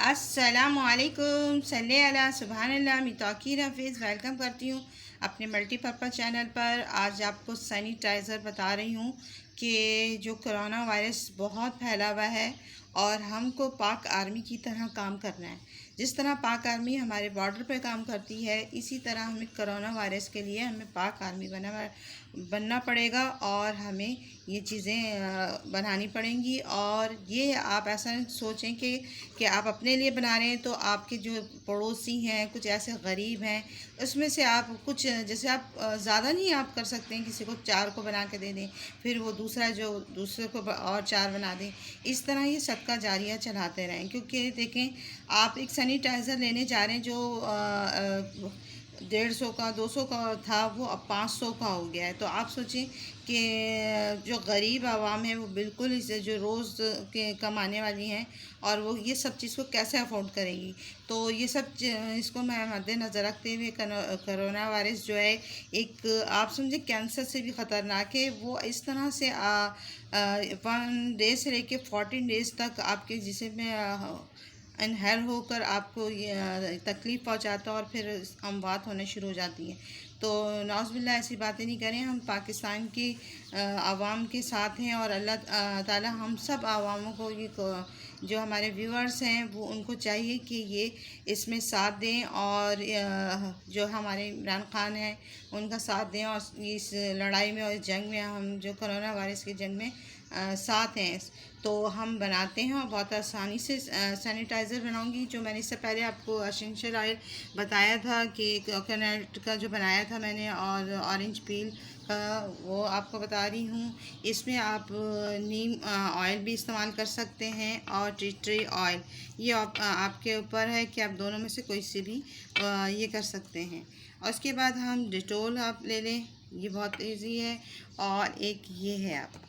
अस्सलामुअलैकुम सल्ले अला सुबहानल्लाह। मैं तौकीर हफीज़ वेलकम करती हूँ अपने मल्टीपर्पज़ चैनल पर। आज आपको सैनिटाइज़र बता रही हूँ कि जो कोरोना वायरस बहुत फैला हुआ है और हमको पाक आर्मी की तरह काम करना है। जिस तरह पाक आर्मी हमारे बॉर्डर पे काम करती है, इसी तरह हमें कोरोना वायरस के लिए हमें पाक आर्मी बनना पड़ेगा और हमें ये चीज़ें बनानी पड़ेंगी। और ये आप ऐसा सोचें कि आप अपने लिए बना रहे हैं, तो आपके जो पड़ोसी हैं, कुछ ऐसे गरीब हैं, उसमें से आप कुछ, जैसे आप ज़्यादा नहीं आप कर सकते हैं, किसी को 4 को बना के दे दें, फिर वो दूसरे को और 4 बना दें। इस तरह ये सदका जारिया चलाते रहें, क्योंकि देखें आप एक सैनिटाइज़र लेने जा रहे हैं जो 150 का 200 का था, वो अब 500 का हो गया है। तो आप सोचें कि जो गरीब आवाम है वो बिल्कुल इसे, जो रोज़ के कमाने वाली हैं, और वो ये सब चीज़ को कैसे अफोर्ड करेंगी। तो ये सब इसको मैं मद्देनज़र रखते हुए कोरोना वायरस जो है, एक आप समझे कैंसर से भी ख़तरनाक है। वो इस तरह से 1 डे से लेके 14 डेज़ तक आपके जिस्म में इनहेल होकर आपको ये तकलीफ़ पहुंचाता है और फिर अमवात होने शुरू हो जाती हैं। तो नाउज़ुबिल्लाह ऐसी बातें नहीं करें। हम पाकिस्तान की आवाम के साथ हैं, और अल्लाह ताला हम सब आवामों को जो हमारे व्यूअर्स हैं वो उनको चाहिए कि ये इसमें साथ दें, और जो हमारे इमरान खान हैं उनका साथ दें, और इस लड़ाई में और इस जंग में, हम जो कोरोना वायरस की जंग में साथ हैं। तो हम बनाते हैं और बहुत आसानी से सैनिटाइज़र बनाऊंगी। जो मैंने इससे पहले आपको एसेंशियल ऑयल बताया था कि कोकोनट का जो बनाया था मैंने, और ऑरेंज पील का, वो आपको बता रही हूँ। इसमें आप नीम ऑयल भी इस्तेमाल कर सकते हैं, और टी ट्री ऑयल, ये आपके ऊपर है कि आप दोनों में से कोई सी भी ये कर सकते हैं। और उसके बाद हम डिटोल आप ले लें, ये बहुत ईजी है। और एक ये है, आप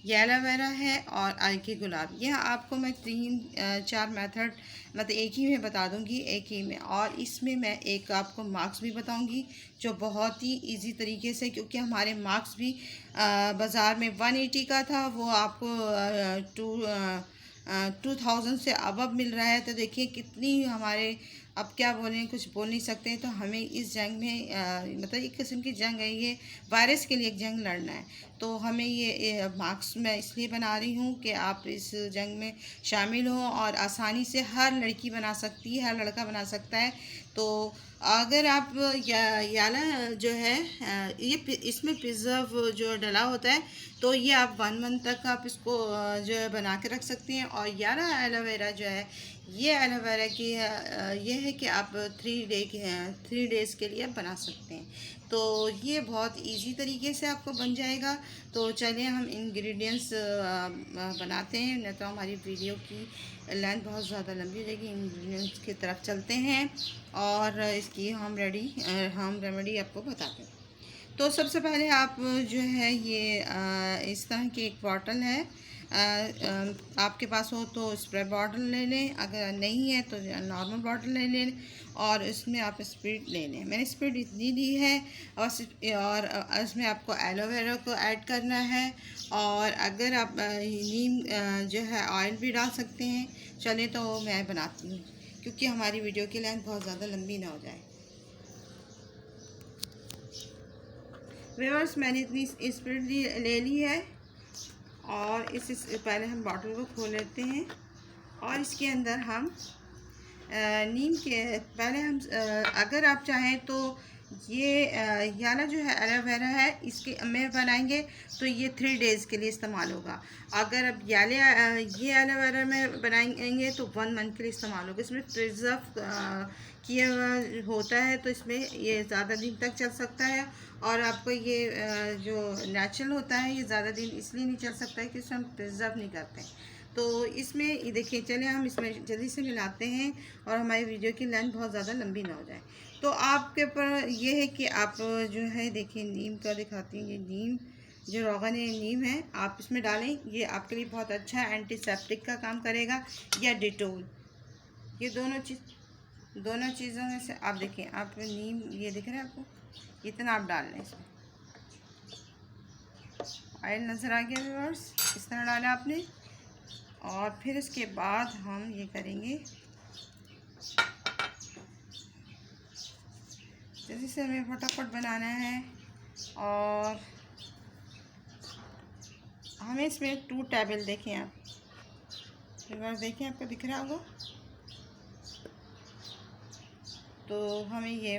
ये एलोवेरा है, और अलकी गुलाब। यह आपको मैं 3-4 मेथड मतलब एक ही में बता दूंगी, एक ही में। और इसमें मैं एक आपको मार्क्स भी बताऊंगी जो बहुत ही इजी तरीके से, क्योंकि हमारे मार्क्स भी बाज़ार में 180 का था, वो आपको 2000 से अब मिल रहा है। तो देखिए कितनी हमारे, अब क्या बोलें, कुछ बोल नहीं सकते हैं। तो हमें इस जंग में मतलब एक किस्म की जंग है, ये वायरस के लिए एक जंग लड़ना है। तो हमें ये मार्क्स मैं इसलिए बना रही हूँ कि आप इस जंग में शामिल हों, और आसानी से हर लड़की बना सकती है, हर लड़का बना सकता है। तो अगर आप याला जो है, ये इसमें प्रिजर्व जो डला होता है, तो ये आप 1 मंथ तक आप इसको जो है बना के रख सकते हैं। और याला एलोवेरा जो है, ये एलोवेरा की ये है कि आप 3 डेज़ के लिए आप बना सकते हैं। तो ये बहुत इजी तरीके से आपको बन जाएगा। तो चलिए हम इंग्रेडिएंट्स बनाते हैं, नहीं तो हमारी वीडियो की लेंथ बहुत ज़्यादा लंबी हो जाएगी। इंग्रेडिएंट्स की तरफ चलते हैं और इसकी हम रेमेडी आपको बताते हैं। तो सबसे पहले आप जो है ये इस तरह की एक बॉटल है, आपके पास हो तो स्प्रे बॉटल ले लें, अगर नहीं है तो नॉर्मल बॉटल ले लें, और इसमें आप स्प्रिट ले लें। मैंने स्प्रिट इतनी ली है, और इसमें आपको एलोवेरा को ऐड करना है, और अगर आप नीम जो है ऑयल भी डाल सकते हैं। चले तो मैं बनाती हूँ, क्योंकि हमारी वीडियो की लेंथ बहुत ज़्यादा लंबी ना हो जाए। व्यूअर्स, मैंने इतनी स्प्रिट ले ली है, और पहले हम बॉटल को खोल लेते हैं, और इसके अंदर हम नीम के पहले हम अगर आप चाहें तो ये याला जो है एलोवेरा है, इसके में बनाएंगे तो ये 3 डेज़ के लिए इस्तेमाल होगा। अगर अब ये एलोवेरा में बनाएंगे तो 1 मंथ के लिए इस्तेमाल होगा। इसमें प्रिजर्व किया हुआ होता है, तो इसमें ये ज़्यादा दिन तक चल सकता है। और आपको ये जो नेचुरल होता है, ये ज़्यादा दिन इसलिए नहीं चल सकता है कि इसमें हम प्रिजर्व नहीं करते हैं। तो इसमें ये देखिए, चलिए हम इसमें जल्दी से मिलाते हैं, और हमारी वीडियो की लेंथ बहुत ज़्यादा लंबी ना हो जाए। तो आपके ऊपर ये है कि आप जो है, देखिए नीम का दिखाती हैं, ये नीम जो रोगन नीम है, आप इसमें डालें। ये आपके लिए बहुत अच्छा एंटीसेप्टिक का काम करेगा, या डिटोल, ये दोनों चीज़ों में से आप देखें। आप नीम, ये दिख रहा है आपको, इतना आप डाल लें। इसमें ऑयल नज़र आ गया व्यूअर्स, इस तरह डाला आपने। और फिर इसके बाद हम ये करेंगे, जल्दी से हमें फटाफट बनाना है। और हमें इसमें 2 टेबल देखें आप, एक बार देखें, आपको दिख रहा होगा। तो हमें ये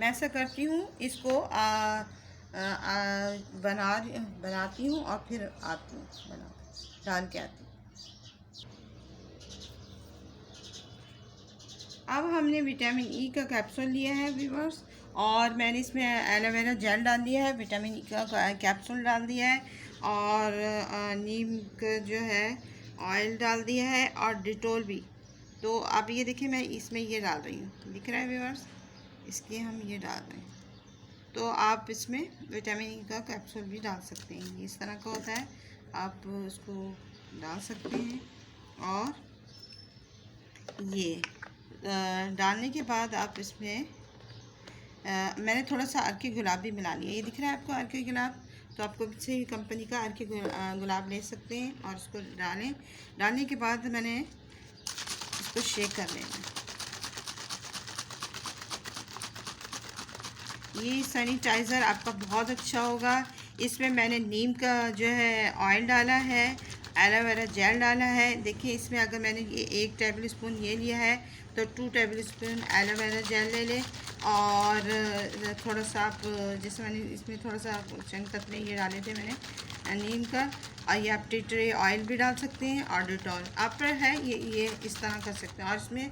मैं ऐसा करती हूँ, इसको बनाती हूँ और फिर आती हूँ बना डाल के आती हूँ। अब हमने विटामिन ई का कैप्सूल लिया है व्यूअर्स, और मैंने इसमें एलोवेरा जेल डाल दिया है, विटामिन ई का कैप्सूल डाल दिया है, और नीम का जो है ऑयल डाल दिया है, और डिटोल भी। तो आप ये देखिए, मैं इसमें ये डाल रही हूँ, दिख रहा है व्यूअर्स, इसके हम ये डाल रहे हैं। तो आप इसमें विटामिन ई का कैप्सूल भी डाल सकते हैं, इस तरह का होता है, आप उसको डाल सकते हैं। और ये डालने के बाद आप इसमें मैंने थोड़ा सा अर्के गुलाब भी मिला लिया, ये दिख रहा है आपको अर्के गुलाब। तो आपको किसी भी कंपनी का अर्के गुलाब ले सकते हैं, और इसको डालें। डालने के बाद मैंने इसको शेक कर लेना। ये सैनिटाइज़र आपका बहुत अच्छा होगा। इसमें मैंने नीम का जो है ऑयल डाला है, एलोवेरा जेल डाला है। देखिए इसमें अगर मैंने ये 1 टेबल स्पून ये लिया है, तो 2 टेबल स्पून एलोवेरा जेल ले लें। और थोड़ा सा आप, जैसे मैंने इसमें थोड़ा सा चंद कतरे ये डाले थे मैंने नीम का, और ये आप टी ट्री ऑयल भी डाल सकते हैं, और डिटॉल आप पर है, ये इस तरह कर सकते हैं। और इसमें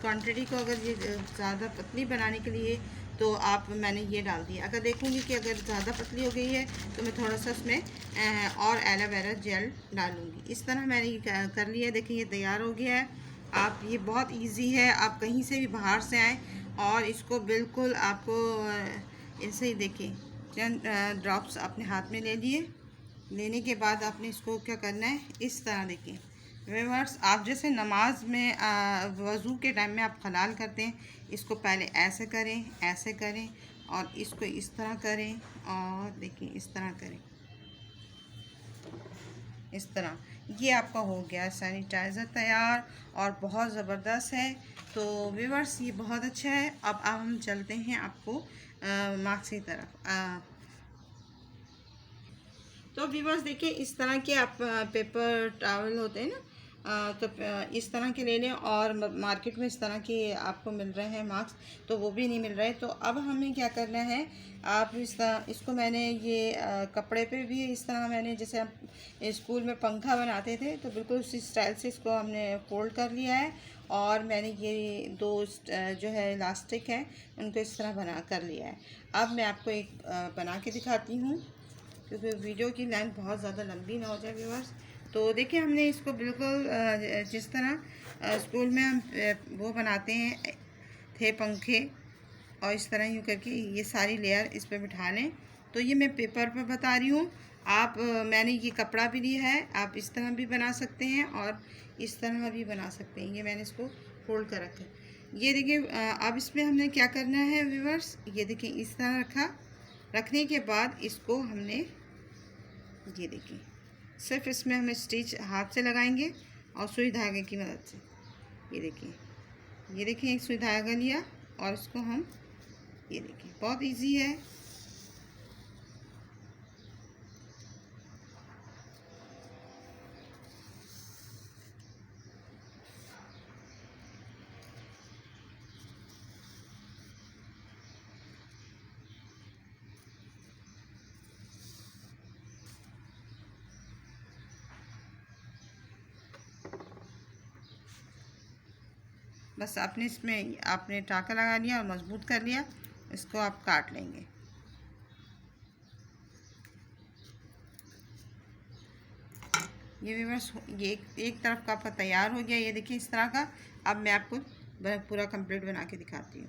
क्वांटिटी को अगर ये ज़्यादा पतली बनाने के लिए, तो आप मैंने ये डाल दिया। अगर देखूँगी कि अगर ज़्यादा पतली हो गई है, तो मैं थोड़ा सा उसमें और एलोवेरा जेल डालूँगी। इस तरह मैंने ये कर लिया। देखिए ये तैयार हो गया है। आप, ये बहुत इजी है, आप कहीं से भी बाहर से आएँ और इसको बिल्कुल आपको ऐसे ही, देखिए चंद ड्रॉप्स अपने हाथ में ले लिए। लेने के बाद आपने इसको क्या करना है, इस तरह देखिए व्यूअर्स, आप जैसे नमाज में वज़ू के टाइम में आप खलाल करते हैं, इसको पहले ऐसे करें, ऐसे करें, और इसको इस तरह करें, और देखिए इस तरह करें, इस तरह। ये आपका हो गया सैनिटाइज़र तैयार, और बहुत ज़बरदस्त है। तो व्यूअर्स ये बहुत अच्छा है। अब हम चलते हैं आपको मार्क्स की तरफ। तो व्यूअर्स देखिए, इस तरह के आप पेपर टॉवल होते हैं ना, तो इस तरह के ले लें। और मार्केट में इस तरह के आपको मिल रहे हैं मास्क, तो वो भी नहीं मिल रहे। तो अब हमें क्या करना है, आप इस तरह इसको, मैंने ये कपड़े पे भी इस तरह, मैंने जैसे हम स्कूल में पंखा बनाते थे, तो बिल्कुल उसी स्टाइल से इसको हमने फोल्ड कर लिया है। और मैंने ये 2 जो है इलास्टिक है, उनको इस तरह बना कर लिया है। अब मैं आपको एक बना के दिखाती हूँ, क्योंकि वीडियो की लेंथ बहुत ज़्यादा लंबी ना हो जाए व्यूअर्स। तो देखिए हमने इसको बिल्कुल जिस तरह स्कूल में हम वो बनाते हैं थे पंखे, और इस तरह यूँ करके ये सारी लेयर इस पर बिठा लें। तो ये मैं पेपर पर बता रही हूँ। आप मैंने ये कपड़ा भी लिया है, आप इस तरह भी बना सकते हैं, और इस तरह भी बना सकते हैं। ये मैंने इसको फोल्ड कर रखा है। ये देखिए अब इसमें हमने क्या करना है व्यूअर्स, ये देखिए इस तरह रखा। रखने के बाद इसको हमने, ये देखिए सिर्फ इसमें हमें स्टिच हाथ से लगाएंगे और सुई धागे की मदद से। ये देखिए एक सुई धागा लिया, और इसको हम, ये देखिए बहुत इजी है। बस आपने इसमें आपने टाँका लगा लिया और मजबूत कर लिया, इसको आप काट लेंगे। ये व्यूअर्स, ये एक तरफ का आपका तैयार हो गया, ये देखिए इस तरह का। अब मैं आपको पूरा कंप्लीट बना के दिखाती हूँ।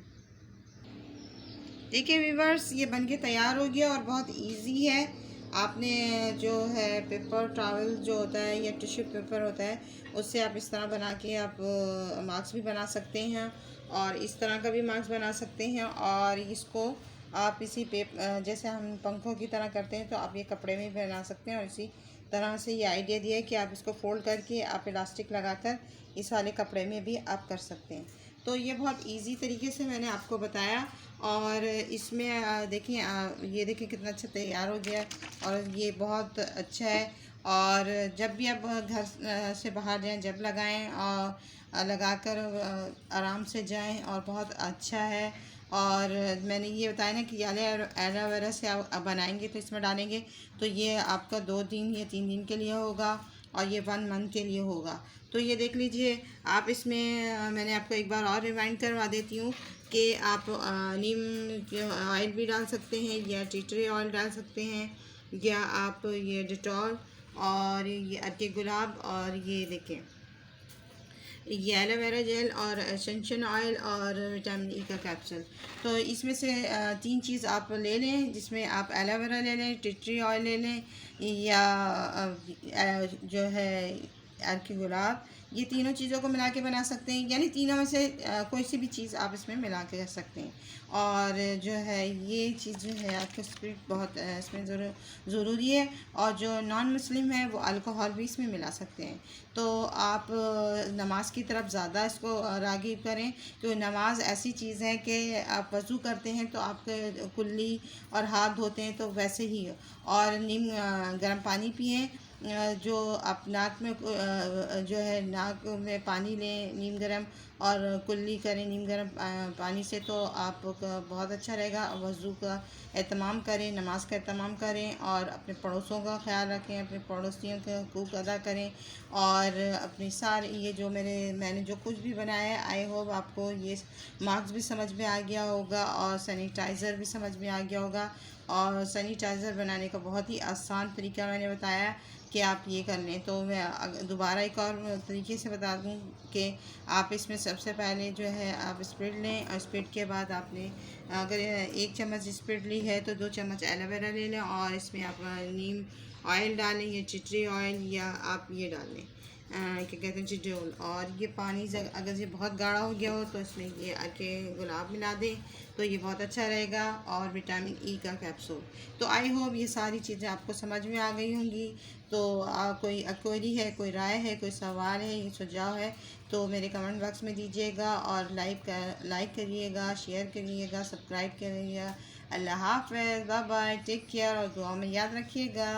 देखिए व्यूअर्स, ये बनके तैयार हो गया, और बहुत इजी है। आपने जो है पेपर टॉवल जो होता है, या टिश्यू पेपर होता है, उससे आप इस तरह बना के आप मास्क भी बना सकते हैं, और इस तरह का भी मास्क बना सकते हैं। और इसको आप इसी जैसे हम पंखों की तरह करते हैं, तो आप ये कपड़े में भी बना सकते हैं, और इसी तरह से ये आइडिया दिया है कि आप इसको फोल्ड करके आप इलास्टिक लगाकर इस वाले कपड़े में भी आप कर सकते हैं। तो ये बहुत इजी तरीके से मैंने आपको बताया। और इसमें देखिए ये देखिए कितना अच्छा तैयार हो गया और ये बहुत अच्छा है। और जब भी आप घर से बाहर जाएं, जब लगाएं और लगाकर आराम से जाएं और बहुत अच्छा है। और मैंने ये बताया ना कि एलोवेरा से आप बनाएंगे तो इसमें डालेंगे तो ये आपका 2 दिन या 3 दिन के लिए होगा और ये 1 मंथ के लिए होगा। तो ये देख लीजिए आप इसमें मैंने आपको एक बार और रिमाइंड करवा देती हूँ कि आप नीम ऑयल भी डाल सकते हैं या टी ट्री ऑयल डाल सकते हैं या आप ये डिटॉल और ये अर्के गुलाब और ये देखें ये एलोवेरा जेल और एसेंशियल ऑयल और विटामिन ई का कैप्सूल। तो इसमें से 3 चीज़ आप ले लें, जिसमें आप एलोवेरा ले लें, टी ट्री ऑयल ले लें या जो है अर्के गुलाब। ये तीनों चीज़ों को मिला के बना सकते हैं, यानी तीनों में से कोई सी भी चीज़ आप इसमें मिला के कर सकते हैं। और जो है ये चीज़ जो है आपका स्पिरिट बहुत इसमें ज़रूरी है। और जो नॉन मुस्लिम है वो अल्कोहल भी इसमें मिला सकते हैं। तो आप नमाज की तरफ ज़्यादा इसको राग़िब करें, क्योंकि नमाज ऐसी चीज़ है कि आप वज़ू करते हैं तो आपके कुल्ली और हाथ धोते हैं तो वैसे ही। और नीम गर्म पानी पिएं, जो आप नाक में जो है नाक में पानी लें नीम गर्म और कुल्ली करें नीम गर्म पानी से, तो आपका बहुत अच्छा रहेगा। वज़ू का एहतमाम करें, नमाज का एहतमाम करें और अपने पड़ोसियों का ख्याल रखें, अपने पड़ोसियों के हकूक़ अदा करें। और अपनी सारी ये जो मैंने जो कुछ भी बनाया है, आई होप आपको ये मार्क्स भी समझ में आ गया होगा और सैनिटाइज़र भी समझ में आ गया होगा। और सैनिटाइज़र बनाने का बहुत ही आसान तरीका मैंने बताया कि आप ये कर लें। तो मैं दोबारा एक और तरीके से बता दूं कि आप इसमें सबसे पहले जो है आप स्प्रेड लें और स्प्रेड के बाद आपने अगर 1 चम्मच स्प्रेड ली है तो 2 चम्मच एलोवेरा ले लें और इसमें आप नीम ऑयल डालें या चिटरी ऑयल या आप ये डाल लें क्या कहते हैं चिटोल। और ये पानी अगर ये बहुत गाढ़ा हो गया हो तो इसमें ये अर्के गुलाब मिला दें तो ये बहुत अच्छा रहेगा। और विटामिन ई का कैप्सूल। तो आई होप ये सारी चीज़ें आपको समझ में आ गई होंगी। तो कोई क्वेरी है, कोई राय है, कोई सवाल है, सुझाव है तो मेरे कमेंट बॉक्स में दीजिएगा। और लाइक करिएगा, शेयर करिएगा, सब्सक्राइब करिएगा। अल्लाह हाफ़िज़, बाय बाय, टेक केयर और दुआ में याद रखिएगा।